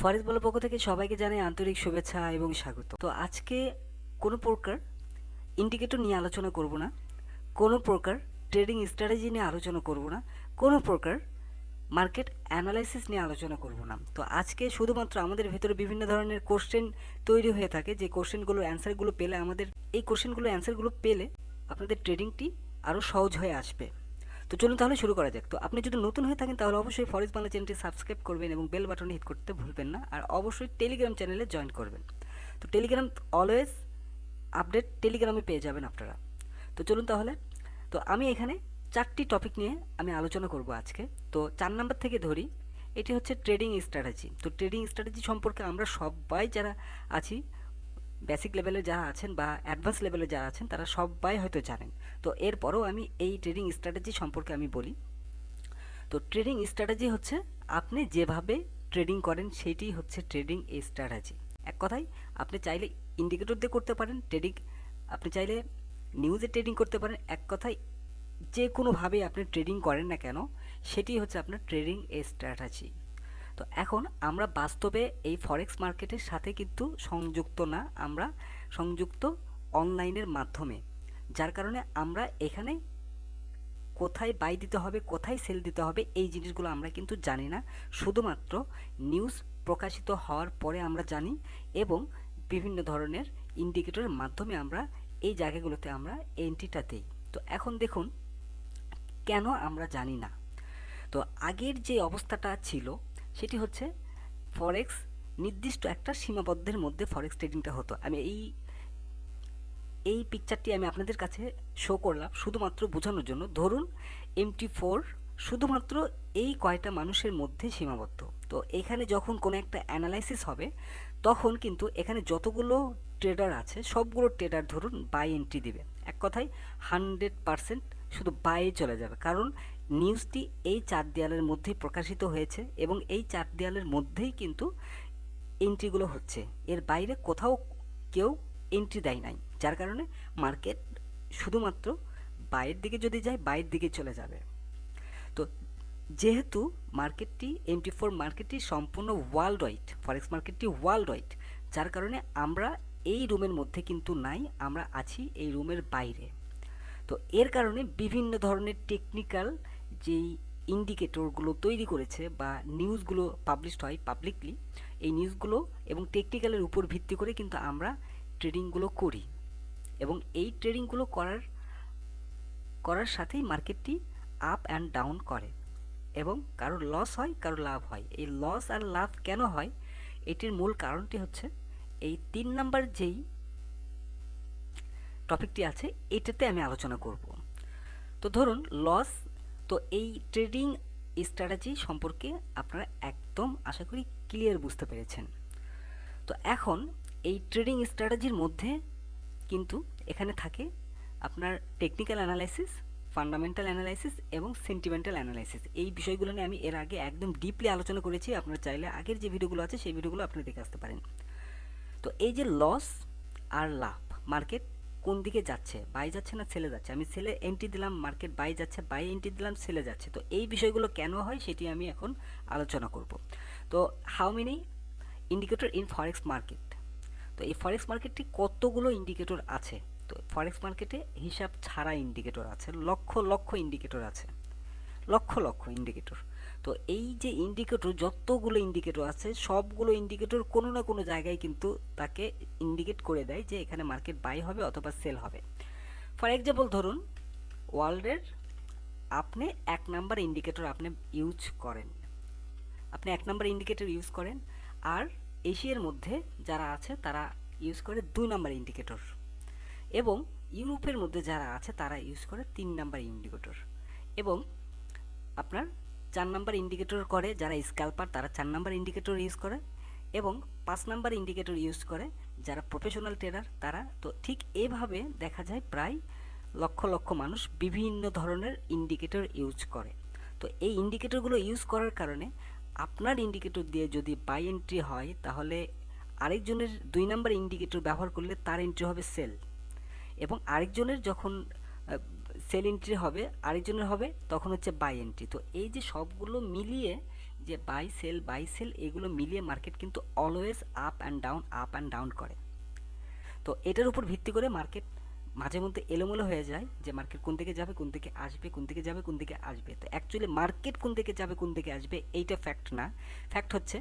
ফরেক্স বলার পক্ষ থেকে সবাইকে জানাই আন্তরিক শুভেচ্ছা এবং স্বাগত। তো আজকে কোনো প্রকার ইন্ডিকেটর নিয়ে আলোচনা করব না, কোনো প্রকার ট্রেডিং স্ট্র্যাটেজি নিয়ে আলোচনা করব না, কোনো প্রকার মার্কেট অ্যানালাইসিস নিয়ে আলোচনা করব না। তো আজকে শুধুমাত্র আমাদের ভেতরে বিভিন্ন ধরনের কোশ্চেন তৈরি হয়ে থাকে, যে কোশ্চেনগুলোর অ্যান্সারগুলো পেলে অ্যান্সারগুলো পেলে আপনাদের ট্রেডিংটি আরও সহজ হয়ে আসবে। তো চলুন তাহলে শুরু করা যাক। তো আপনি যদি নতুন হয়ে থাকেন তাহলে অবশ্যই ফরেক্স বাংলা চ্যানেলটি সাবস্ক্রাইব করবেন এবং বেল বাটনে হিট করতে ভুলবেন না, আর অবশ্যই টেলিগ্রাম চ্যানেলে জয়েন করবেন। তো টেলিগ্রাম অলওয়েজ আপডেট টেলিগ্রামে পেয়ে যাবেন আপনারা। তো চলুন তাহলে, তো আমি এখানে চারটি টপিক নিয়ে আমি আলোচনা করব আজকে। তো 4 নাম্বার থেকে ধরি, এটি হচ্ছে ট্রেডিং স্ট্র্যাটেজি। তো ট্রেডিং স্ট্র্যাটেজি সম্পর্কে আমরা সবাই যারা আছি, বেসিক লেভেলে যারা আছেন বা অ্যাডভান্স লেভেলে যারা আছেন তারা সবাই হয়তো জানেন। তো এরপরও আমি এই ট্রেডিং স্ট্র্যাটেজি সম্পর্কে আমি বলি। তো ট্রেডিং স্ট্র্যাটেজি হচ্ছে আপনি যেভাবে ট্রেডিং করেন সেটি হচ্ছে ট্রেডিং স্ট্র্যাটেজি। এক কথায় আপনি চাইলে ইন্ডিকেটর দিয়ে করতে পারেন ট্রেডিং, আপনি চাইলে নিউজে ট্রেডিং করতে পারেন। এক কথায় যে কোনোভাবেই আপনি ট্রেডিং করেন না কেন, সেটি হচ্ছে আপনার ট্রেডিং স্ট্র্যাটেজি। তো এখন আমরা বাস্তবে এই ফরেক্স মার্কেটের সাথে কিন্তু সংযুক্ত না, আমরা সংযুক্ত অনলাইনের মাধ্যমে, যার কারণে আমরা এখানে কোথায় বাই দিতে হবে কোথায় সেল দিতে হবে এই জিনিসগুলো আমরা কিন্তু জানি না। শুধুমাত্র নিউজ প্রকাশিত হওয়ার পরে আমরা জানি, এবং বিভিন্ন ধরনের ইন্ডিকেটরের মাধ্যমে আমরা এই জায়গাগুলোতে আমরা এন্ট্রিটা দিই। তো এখন দেখুন কেন আমরা জানি না। তো আগের যে অবস্থাটা ছিল সেটি হচ্ছে ফরেক্স নির্দিষ্ট একটা সীমাবদ্ধের মধ্যে ফরেক্স ট্রেডিংটা হতো। আমি এই পিকচারটি আমি আপনাদের কাছে শো করলাম শুধুমাত্র বোঝানোর জন্য। ধরুন MT4 শুধুমাত্র এই কয়টা মানুষের মধ্যে সীমাবদ্ধ। তো এখানে যখন কোনো একটা অ্যানালাইসিস হবে তখন কিন্তু এখানে যতগুলো ট্রেডার আছে সবগুলো ট্রেডার ধরুন বাই এন্ট্রি দিবে। এক কথায় 100% শুধু বাইয়ে চলে যাবে, কারণ নিউজটি এই চার দেয়ালের মধ্যেই প্রকাশিত হয়েছে এবং এই চার দেয়ালের মধ্যেই কিন্তু এন্ট্রিগুলো হচ্ছে, এর বাইরে কোথাও কেউ এন্ট্রি দেয় নাই, যার কারণে মার্কেট শুধুমাত্র বাইরের দিকে যদি যায় বাইরের দিকে চলে যাবে। তো যেহেতু মার্কেটটি MT4 মার্কেটটি সম্পূর্ণ ওয়ার্ল্ড ওয়াইড, ফরেক্স মার্কেটটি ওয়ার্ল্ড ওয়াইড, যার কারণে আমরা এই রুমের মধ্যে কিন্তু নাই, আমরা আছি এই রুমের বাইরে। তো এর কারণে বিভিন্ন ধরনের টেকনিক্যাল যেই ইন্ডিকেটরগুলো তৈরি করেছে বা নিউজগুলো পাবলিশড হয় পাবলিকলি, এই নিউজগুলো এবং টেকনিক্যালের উপর ভিত্তি করে কিন্তু আমরা ট্রেডিংগুলো করি, এবং এই ট্রেডিংগুলো করার সাথেই মার্কেটটি আপ অ্যান্ড ডাউন করে, এবং কারোর লস হয় কারোর লাভ হয়। এই লস আর লাভ কেন হয়, এটির মূল কারণটি হচ্ছে এই 3 নাম্বার যেই টপিকটি আছে এটাতে আমি আলোচনা করব। তো ধরুন লস, তো এই ট্রেডিং স্ট্র্যাটেজি সম্পর্কে আপনারা একদম আশা করি ক্লিয়ার বুঝতে পেরেছেন। তো এখন এই ট্রেডিং স্ট্র্যাটেজির মধ্যে কিন্তু এখানে থাকে আপনার টেকনিক্যাল অ্যানালাইসিস, ফান্ডামেন্টাল অ্যানালাইসিস এবং সেন্টিমেন্টাল অ্যানালাইসিস। এই বিষয়গুলো নিয়ে আমি এর আগে একদম ডিপলি আলোচনা করেছি, আপনারা চাইলে আগের যে ভিডিওগুলো আছে সেই ভিডিওগুলো আপনারা দেখে আসতে পারেন। তো এই যে লস আর লাভ, মার্কেট কোন দিকে যাচ্ছে, বাই যাচ্ছে না সেলে যাচ্ছে, আমি সেলে এন্ট্রি দিলাম, মার্কেট বাই যাচ্ছে, বাই এন্ট্রি দিলাম, সেলে যাচ্ছে। তো এই বিষয়গুলো কেন হয় সেটি আমি এখন আলোচনা করব। তো how many indicator in forex market, তো এই ফরেক্স মার্কেটটি কতগুলো ইন্ডিকেটর আছে। তো ফরেক্স মার্কেটে হিসাব ছাড়া ইন্ডিকেটর আছে, লক্ষ লক্ষ ইন্ডিকেটর আছে, লক্ষ লক্ষ ইন্ডিকেটর। তো এই যে ইন্ডিকেটর, যতগুলো ইন্ডিকেটর আছে সবগুলো ইন্ডিকেটর কোনো না কোনো জায়গায় কিন্তু তাকে ইন্ডিকেট করে দেয় যে এখানে মার্কেট বাই হবে অথবা সেল হবে। ফর এক্সাম্পল ধরুন ওয়ার্ল্ডের আপনি 1 নাম্বার ইন্ডিকেটর আপনি ইউজ করেন, আর এশিয়ার মধ্যে যারা আছে তারা ইউজ করে 2 নাম্বার ইন্ডিকেটর, এবং ইউরোপের মধ্যে যারা আছে তারা ইউজ করে 3 নাম্বার ইন্ডিকেটর, এবং আপনার 4 নাম্বার ইন্ডিকেটর করে যারা স্ক্যাল্পার, তারা 4 নাম্বার ইন্ডিকেটর ইউজ করে, এবং 5 নাম্বার ইন্ডিকেটর ইউজ করে যারা প্রফেশনাল ট্রেডার তারা। তো ঠিক এভাবে দেখা যায় প্রায় লক্ষ লক্ষ মানুষ বিভিন্ন ধরনের ইন্ডিকেটর ইউজ করে। তো এই ইন্ডিকেটরগুলো ইউজ করার কারণে আপনার ইন্ডিকেটর দিয়ে যদি বাই এন্ট্রি হয় তাহলে আরেকজনের 2 নাম্বার ইন্ডিকেটর ব্যবহার করলে তার এন্ট্রি হবে সেল, এবং আরেকজনের যখন সেল এন্ট্রি হবে আরেকজনের হবে তখন হচ্ছে বাই এন্ট্রি। তো এই যে সবগুলো মিলিয়ে যে বাই সেল এগুলো মিলিয়ে মার্কেট কিন্তু অলওয়েজ আপ অ্যান্ড ডাউন করে। তো এটার উপর ভিত্তি করে মার্কেট মাঝে মধ্যে এলোমেলো হয়ে যায়, যে মার্কেট কোন দিকে যাবে, কোন দিকে আসবে, কোন দিকে যাবে, কোন দিকে আসবে। তো অ্যাকচুয়ালি মার্কেট কোন দিকে যাবে, কোন দিকে আসবে এইটা ফ্যাক্ট না। ফ্যাক্ট হচ্ছে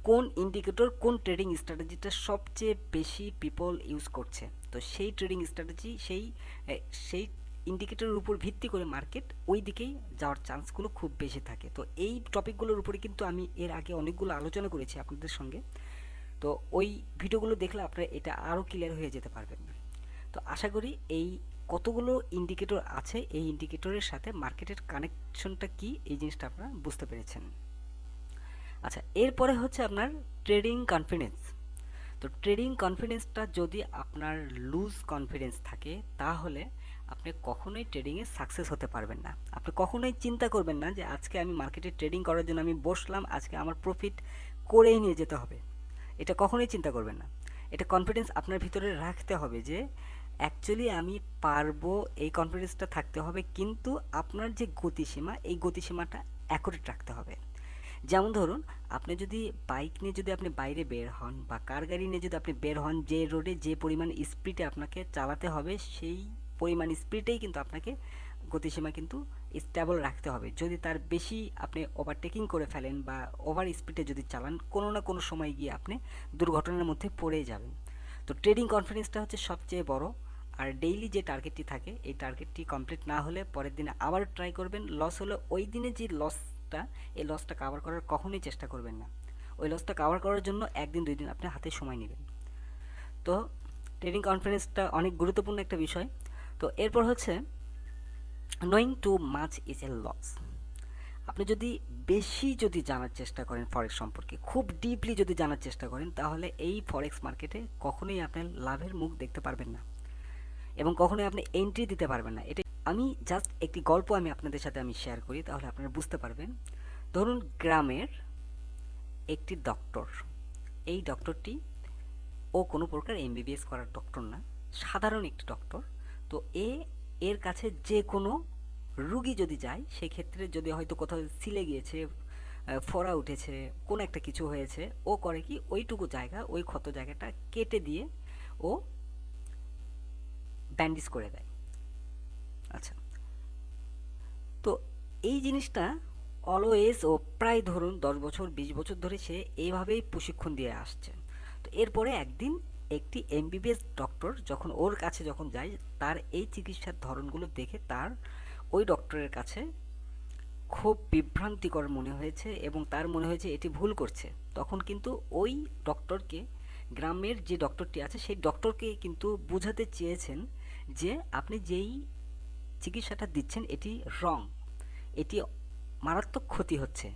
কোন ইন্ডিকেটর, কোন ট্রেডিং স্ট্র্যাটেজিটা সবচেয়ে বেশি পিপল ইউজ করছে। তো সেই ট্রেডিং স্ট্র্যাটেজি, সেই ইন্ডিকেটরের উপর ভিত্তি করে মার্কেট ওই দিকেই যাওয়ার চান্সগুলো খুব বেশি থাকে। তো এই টপিকগুলোর উপরে কিন্তু আমি এর আগে অনেকগুলো আলোচনা করেছি আপনাদের সঙ্গে। তো ওই ভিডিওগুলো দেখলে আপনারা এটা আরও ক্লিয়ার হয়ে যেতে পারবেন। তো আশা করি এই কতগুলো ইন্ডিকেটর আছে, এই ইন্ডিকেটরের সাথে মার্কেটের কানেকশনটা কি, এই জিনিসটা আপনারা বুঝতে পেরেছেন। আচ্ছা, এরপরে হচ্ছে আপনার ট্রেডিং কনফিডেন্স। তো ট্রেডিং কনফিডেন্সটা যদি আপনার লুজ কনফিডেন্স থাকে, তাহলে আপনি কখনোই ট্রেডিংয়ে সাকসেস হতে পারবেন না। আপনি কখনোই চিন্তা করবেন না যে আজকে আমি মার্কেটে ট্রেডিং করার জন্য আমি বসলাম, আজকে আমার প্রফিট করেই নিয়ে যেতে হবে। এটা কখনোই চিন্তা করবেন না। এটা কনফিডেন্স আপনার ভিতরে রাখতে হবে যে অ্যাকচুয়ালি আমি পারবো, এই কনফিডেন্সটা থাকতে হবে। কিন্তু আপনার যে গতিসীমা, এই গতিসীমাটা অ্যাকুরেট রাখতে হবে। যেমন ধরুন, আপনি যদি বাইক নিয়ে যদি আপনি বাইরে বের হন, বা কার গাড়ি নিয়ে যদি আপনি বের হন, যে রোডে যে পরিমাণ স্পিডে আপনাকে চালাতে হবে, সেই পরিমাণ স্পিডেই কিন্তু আপনাকে গতিসীমা কিন্তু স্টেবল রাখতে হবে। যদি তার বেশি আপনি ওভারটেকিং করে ফেলেন বা ওভার স্পিডে যদি চালান, কোনো না কোনো সময় গিয়ে আপনি দুর্ঘটনার মধ্যে পড়েই যাবেন। তো ট্রেডিং কনফিডেন্সটা হচ্ছে সবচেয়ে বড়। আর ডেইলি যে টার্গেটটি থাকে, এই টার্গেটটি কমপ্লিট না হলে পরের দিনে আবার ট্রাই করবেন। লস হলে ওই দিনে যে লসটা, এই লসটা কাভার করার কখনোই চেষ্টা করবেন না। ওই লসটা কাভার করার জন্য একদিন দুই দিন আপনি হাতে সময় নেবেন। তো ট্রেডিং কনফিডেন্সটা অনেক গুরুত্বপূর্ণ একটা বিষয়। তো এরপর হচ্ছে knowing too much is a loss. আপনি যদি বেশি যদি জানার চেষ্টা করেন ফরেক্স সম্পর্কে, খুব ডিপলি যদি জানার চেষ্টা করেন, তাহলে এই ফরেক্স মার্কেটে কখনোই আপনি লাভের মুখ দেখতে পারবেন না, এবং কখনোই আপনি এন্ট্রি দিতে পারবেন না। এটা আমি জাস্ট একটি গল্প আমি আপনাদের সাথে আমি শেয়ার করি, তাহলে আপনারা বুঝতে পারবেন। ধরুন, গ্রামের একটি ডক্টর, এই ডক্টরটি ও কোনো প্রকার এমবিবিএস করার ডক্টর না, সাধারণ একটি ডক্টর। তো এর কাছে যে কোনো রুগী যদি যায়, সেক্ষেত্রে যদি হয়তো কোথাও ছিলে গিয়েছে, ফোড়া উঠেছে, কোনো একটা কিছু হয়েছে, ও করে কি, ওইটুকু জায়গা, ওই ক্ষত জায়গাটা কেটে দিয়ে ও ব্যান্ডেজ করে দেয়। আচ্ছা, তো এই জিনিসটা অলওয়েজ ও প্রায় ধরুন 10 বছর 20 বছর ধরে সে এইভাবেই প্রশিক্ষণ দিয়ে আসছে। তো এরপরে একদিন একটি এমবিবিএস ডক্টর যখন ওর কাছে যখন যায়, তার এই চিকিৎসার ধরনগুলো দেখে তার ওই ডক্টরের কাছে খুব বিভ্রান্তিকর মনে হয়েছে, এবং তার মনে হয়েছে এটি ভুল করছে। তখন কিন্তু ওই ডক্টরকে, গ্রামের যে ডক্টরটি আছে সেই ডক্টরকে কিন্তু বোঝাতে চেয়েছেন যে আপনি যেই চিকিৎসাটা দিচ্ছেন এটি রং, এটি মারাত্মক ক্ষতি হচ্ছে,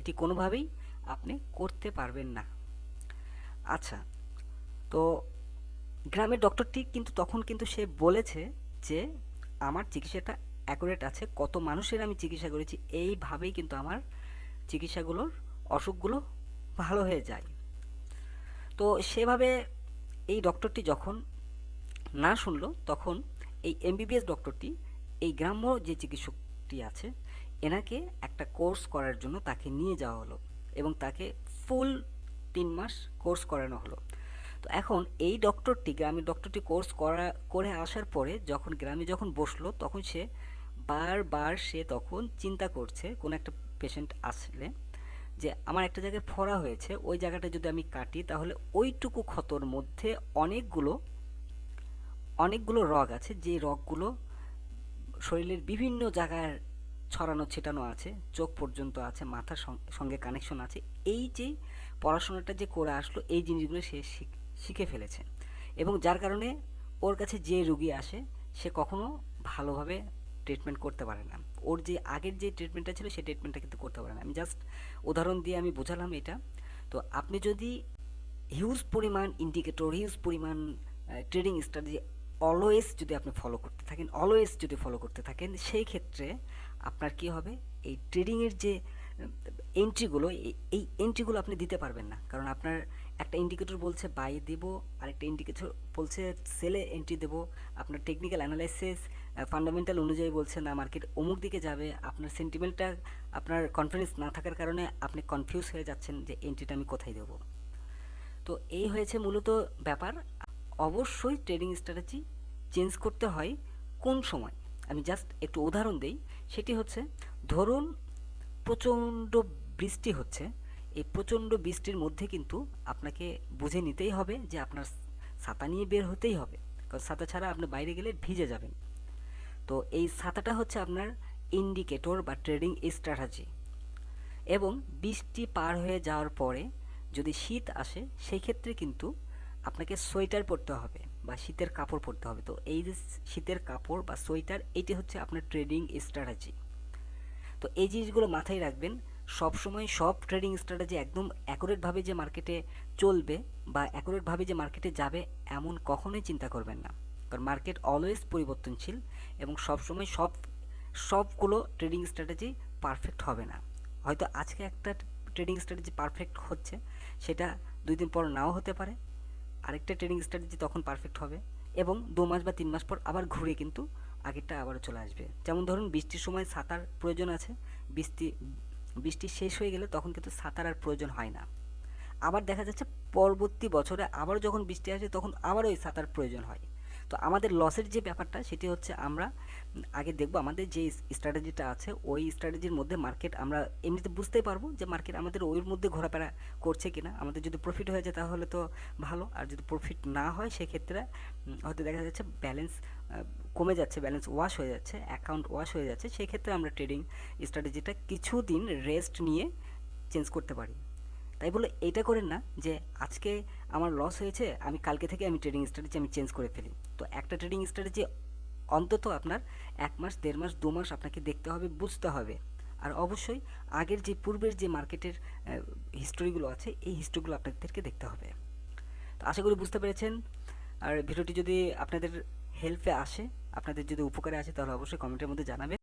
এটি কোনোভাবেই আপনি করতে পারবেন না। আচ্ছা, তো গ্রামের ডক্টরটি কিন্তু তখন কিন্তু সে বলেছে যে আমার চিকিৎসাটা অ্যাকুরেট আছে, কত মানুষের আমি চিকিৎসা করেছি, এইভাবেই কিন্তু আমার চিকিৎসাগুলোর অসুখগুলো ভালো হয়ে যায়। তো সেভাবে এই ডক্টরটি যখন না শুনলো, তখন এই এমবিবিএস ডক্টরটি এই গ্রাম্য যে চিকিৎসকটি আছে এনাকে একটা কোর্স করার জন্য তাকে নিয়ে যাওয়া হলো, এবং তাকে ফুল 3 মাস কোর্স করানো হলো। তো এখন এই ডক্টরটি, গ্রামের ডক্টরটি কোর্স করে আসার পরে যখন গ্রামে যখন বসলো, তখন সে বারবার সে তখন চিন্তা করছে কোনো একটা পেশেন্ট আসলে, যে আমার একটা জায়গায় ফোড়া হয়েছে, ওই জায়গাটা যদি আমি কাটি, তাহলে ওইটুকু ক্ষতর মধ্যে অনেকগুলো অনেকগুলো রগ আছে, যে রগগুলো শরীরের বিভিন্ন জায়গায় ছড়ানো ছিটানো আছে, চোখ পর্যন্ত আছে, মাথার সঙ্গে কানেকশন আছে। এই যে পড়াশোনাটা যে করে আসলো, এই জিনিসগুলো সে শিখে ফেলেছে, এবং যার কারণে ওর কাছে যে রুগী আসে সে কখনো ভালোভাবে ট্রিটমেন্ট করতে পারে না। ওর যে আগের যে ট্রিটমেন্টটা ছিল সেই ট্রিটমেন্টটা কিন্তু করতে পারে না। আমি জাস্ট উদাহরণ দিয়ে আমি বোঝালাম এটা। তো আপনি যদি হিউজ পরিমাণ ইন্ডিকেটর, হিউজ পরিমাণ ট্রেডিং স্ট্র্যাটেজি অলওয়েজ যদি আপনি ফলো করতে থাকেন, অলওয়েজ যদি ফলো করতে থাকেন, সেই ক্ষেত্রে আপনার কি হবে, এই ট্রেডিংয়ের যে এন্ট্রিগুলো, এই এন্ট্রিগুলো আপনি দিতে পারবেন না। কারণ আপনার একটা ইন্ডিকেটর বলছে বাই দেব, আরেকটা ইন্ডিকেটর বলছে সেলে এন্ট্রি দেব, আপনার টেকনিক্যাল অ্যানালাইসিস ফান্ডামেন্টাল অনুযায়ী বলছে না মার্কেট অমুক দিকে যাবে, আপনার সেন্টিমেন্টটা, আপনার কনফিডেন্স না থাকার কারণে আপনি কনফিউজ হয়ে যাচ্ছেন যে এন্ট্রিটা আমি কোথায় দেবো। তো এই হয়েছে মূলত ব্যাপার। অবশ্যই ট্রেডিং স্ট্র্যাটেজি চেঞ্জ করতে হয় কোন সময়, আমি জাস্ট একটু উদাহরণ দেই। সেটি হচ্ছে, ধরুন প্রচণ্ড বৃষ্টি হচ্ছে, এই প্রচণ্ড বৃষ্টির মধ্যে কিন্তু আপনাকে বুঝে নিতেই হবে যে আপনার ছাতা নিয়ে বের হতেই হবে, কারণ ছাতা ছাড়া আপনি বাইরে গেলে ভিজে যাবেন। তো এই ছাতাটা হচ্ছে আপনার ইন্ডিকেটর বা ট্রেডিং স্ট্র্যাটেজি। এবং বৃষ্টি পার হয়ে যাওয়ার পরে যদি শীত আসে, সেই ক্ষেত্রে কিন্তু আপনাকে সোয়েটার পরতে হবে বা শীতের কাপড় পরতে হবে। তো এই যে শীতের কাপড় বা সোয়েটার, এটি হচ্ছে আপনার ট্রেডিং স্ট্র্যাটেজি। তো এই জিনিসগুলো মাথায় রাখবেন। সবসময় সব ট্রেডিং স্ট্র্যাটেজি একদম অ্যাকুরেটভাবে যে মার্কেটে চলবে বা অ্যাকুরেটভাবে যে মার্কেটে যাবে এমন কখনোই চিন্তা করবেন না, কারণ মার্কেট অলওয়েজ পরিবর্তনশীল এবং সবসময় সবগুলো ট্রেডিং স্ট্র্যাটেজি পারফেক্ট হবে না। হয়তো আজকে একটা ট্রেডিং স্ট্র্যাটেজি পারফেক্ট হচ্ছে, সেটা 2 দিন পর নাও হতে পারে, আরেকটা ট্রেডিং স্ট্র্যাটেজি তখন পারফেক্ট হবে, এবং 2 মাস বা 3 মাস পর আবার ঘুরে কিন্তু আগেরটা আবারও চলে আসবে। যেমন ধরুন বৃষ্টির সময় ছাতার প্রয়োজন আছে, বৃষ্টি বৃষ্টি শেষ হয়ে গেলে তখন কিন্তু ছাতার আর প্রয়োজন হয় না। আবার দেখা যাচ্ছে পরবর্তী বছরে আবার যখন বৃষ্টি আসে তখন আবার ওই ছাতার প্রয়োজন হয়। তো আমাদের লসের যে ব্যাপারটা সেটি হচ্ছে, আমরা আগে দেখব আমাদের যে স্ট্র্যাটেজিটা আছে ওই স্ট্র্যাটেজির মধ্যে মার্কেট, আমরা এমনিতে বুঝতেই পারবো যে মার্কেট আমাদের ওইর মধ্যে ঘোরাফেরা করছে কিনা। আমাদের যদি প্রফিট হয়ে যায় তাহলে তো ভালো, আর যদি প্রফিট না হয় সেক্ষেত্রে হয়তো দেখা যাচ্ছে ব্যালেন্স কমে যাচ্ছে, ব্যালেন্স ওয়াশ হয়ে যাচ্ছে, অ্যাকাউন্ট ওয়াশ হয়ে যাচ্ছে, সেই ক্ষেত্রে আমরা ট্রেডিং স্ট্র্যাটেজিটা কিছুদিন রেস্ট নিয়ে চেঞ্জ করতে পারি। তাই বলে এইটা করেন না যে আজকে আমার লস হয়েছে, আমি কালকে থেকে আমি ট্রেডিং স্ট্র্যাটেজি আমি চেঞ্জ করে ফেলি। তো একটা ট্রেডিং স্ট্র্যাটেজি অন্তত আপনার 1 মাস, 1.5 মাস, 2 মাস আপনাকে দেখতে হবে, বুঝতে হবে। আর অবশ্যই আগের যে পূর্বের যে মার্কেটের হিস্টোরিগুলো আছে এই হিস্টোরিগুলো আপনাদেরকে দেখতে হবে। তো আশা করি বুঝতে পেরেছেন। আর ভিডিওটি যদি আপনাদের হেল্পে আসে, আপনাদের যদি উপকারে আসে, তাহলে অবশ্যই কমেন্টের মধ্যে জানাবেন।